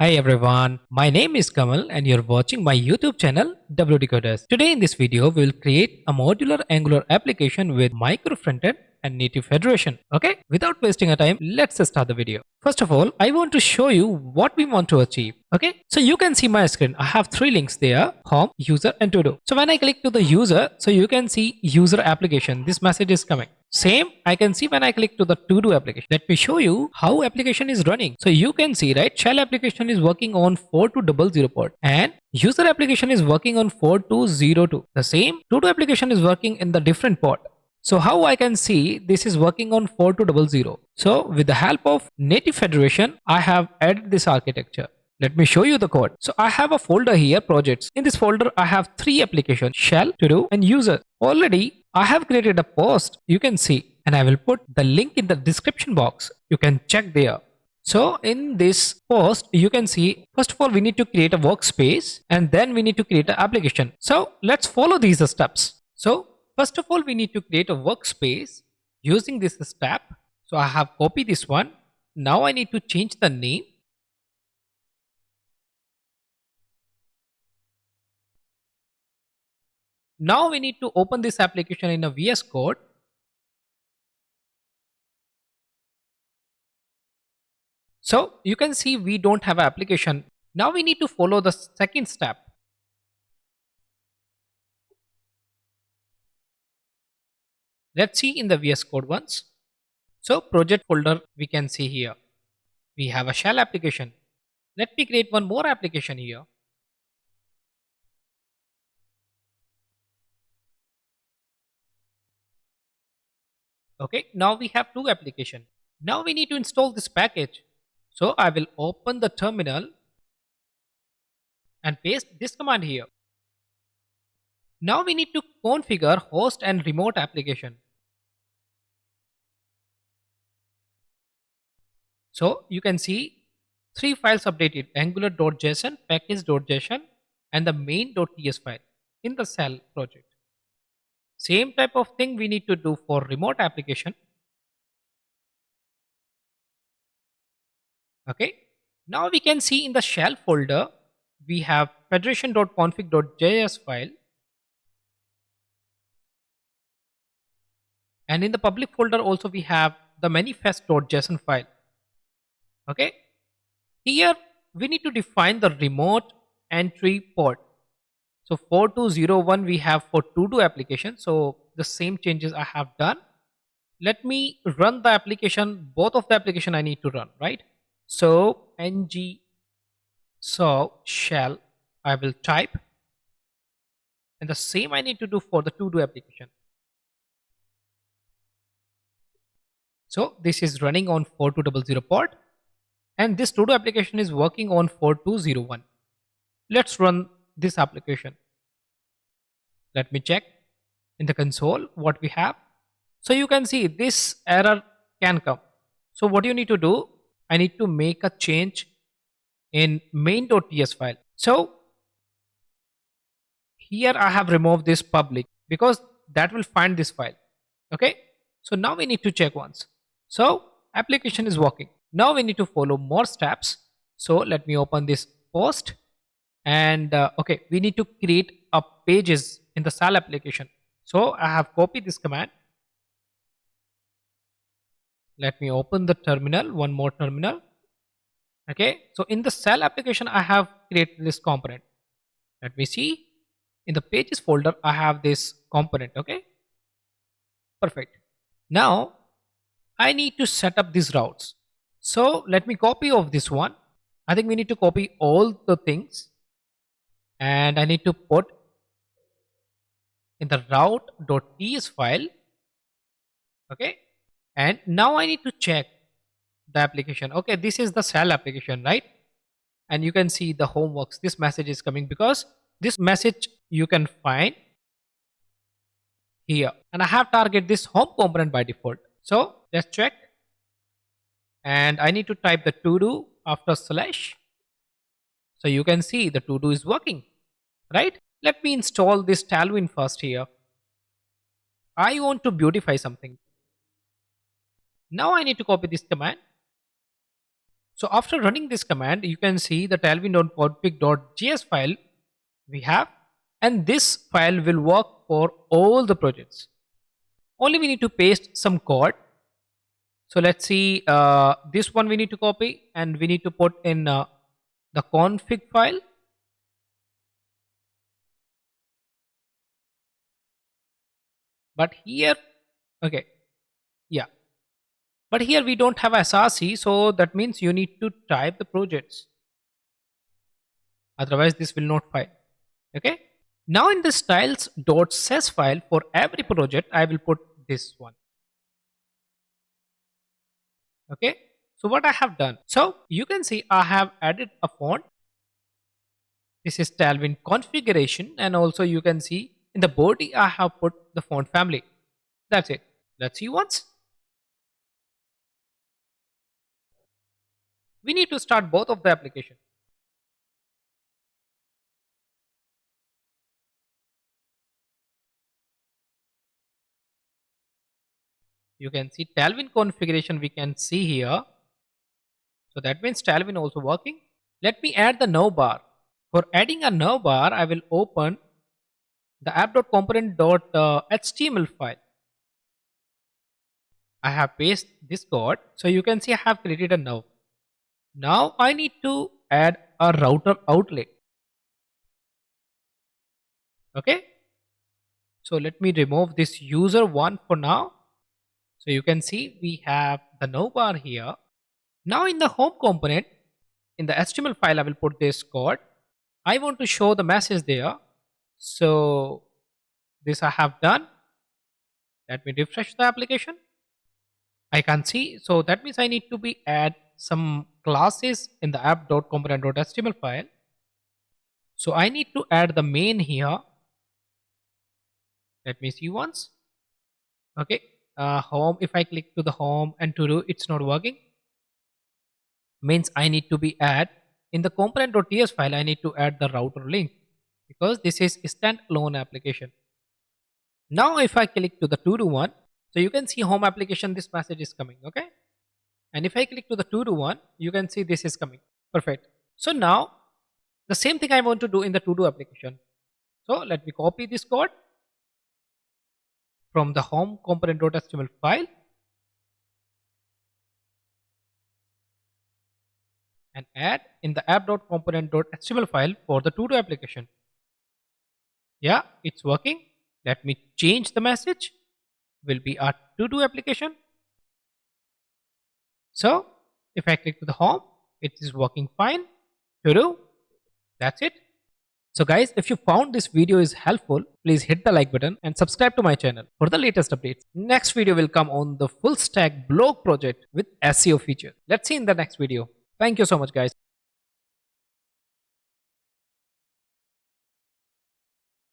Hi everyone, my name is Kamal and you're watching my YouTube channel WDCODERS. Today in this video, we will create a modular Angular application with Micro Frontend and native federation. Okay, without wasting a time, let's start the video. First of all, I want to show you what we want to achieve. Okay, so you can see my screen. I have three links there: home, user and to do. So when I click to the user, so you can see user application. This message is coming. Same I can see when I click to the to-do application. Let me show you how application is running. So you can see, right, shell application is working on 4200 port and user application is working on 4202. The same to-do application is working in the different port. So how I can see this is working on 4200. So with the help of native federation, I have added this architecture. Let me show you the code. So I have a folder here, projects. In this folder, I have three applications: shell, to do and user. Already I have created a post, you can see, and I will put the link in the description box. You can check there. So in this post, you can see, first of all, we need to create a workspace and then we need to create an application. So let's follow these steps. So first of all, we need to create a workspace using this step. So I have copied this one. Now I need to change the name. Now we need to open this application in a VS Code. So you can see we don't have an application. Now we need to follow the second step. Let's see in the VS Code once. So project folder we can see here. We have a shell application. Let me create one more application here. Okay, now we have two applications. Now we need to install this package. So I will open the terminal and paste this command here. Now we need to configure host and remote application. So you can see three files updated: angular.json, package.json and the main.ts file in the shell project. Same type of thing we need to do for remote application. Okay, now we can see in the shell folder we have federation.config.js file, and in the public folder also we have the manifest.json file. Okay, here we need to define the remote entry port. So 4201 we have for to-do application. So the same changes I have done. Let me run the application. Both of the application I need to run, right? So ng so shell I will type, and the same I need to do for the to-do application. So this is running on 4200 port and this to-do application is working on 4201. Let's run this application. Let me check in the console what we have. So you can see this error can come. So what you need to do, I need to make a change in main.ts file. So here I have removed this public because that will find this file. Okay, so now we need to check once. So application is working. Now we need to follow more steps. So let me open this post and okay, we need to create a pages in the shell application. So I have copied this command. Let me open the terminal, one more terminal. Okay, so in the shell application I have created this component. Let me see, in the pages folder I have this component. Okay, perfect. Now I need to set up these routes. So let me copy of this one. I think we need to copy all the things and I need to put in the route.ts file. Okay, and now I need to check the application. Okay, this is the shell application, right? And you can see the homeworks. This message is coming because this message you can find here, and I have target this home component by default. So let's check, and I need to type the to do after slash. So you can see the to do is working, right? Let me install this Tailwind first here. I want to beautify something. Now I need to copy this command. So after running this command, you can see the tailwind.config.js file we have, and this file will work for all the projects. Only we need to paste some code. So let's see, this one we need to copy and we need to put in the config file. But here, okay, yeah. But here we don't have SRC, so that means you need to type the projects. Otherwise, this will not file. Okay. Now in the styles.sys file for every project, I will put this one. Okay. So what I have done, so you can see I have added a font. This is Tailwind configuration, and also you can see in the body I have put the font family. That's it. Let's see once. We need to start both of the application. You can see Tailwind configuration we can see here. So that means Tailwind also working. Let me add the navbar. For adding a navbar, I will open the app.component.html file. I have pasted this code. So you can see I have created a nav. Now I need to add a router outlet. Okay. So let me remove this user one for now. So you can see we have the navbar here. Now in the home component, in the HTML file, I will put this code. I want to show the message there. So this I have done. Let me refresh the application. I can see. So that means I need to be add some classes in the app.component.html file. So I need to add the main here. Let me see once. Okay. Home. If I click to the home and to do, it's not working. Means I need to be add in the component.ts file. I need to add the router link because this is a standalone application. Now if I click to the to do one, so you can see home application, this message is coming. Okay. And if I click to the to do one, you can see this is coming. Perfect. So now the same thing I want to do in the to do application. So let me copy this code from the home component.html file and add in the app.component.html file for the to do application. Yeah, it's working. Let me change the message. Will be a to do application. So if I click to the home, it is working fine. To do. That's it. So guys, if you found this video is helpful, please hit the like button and subscribe to my channel for the latest updates. Next video will come on the full stack blog project with SEO feature. Let's see in the next video. Thank you so much guys.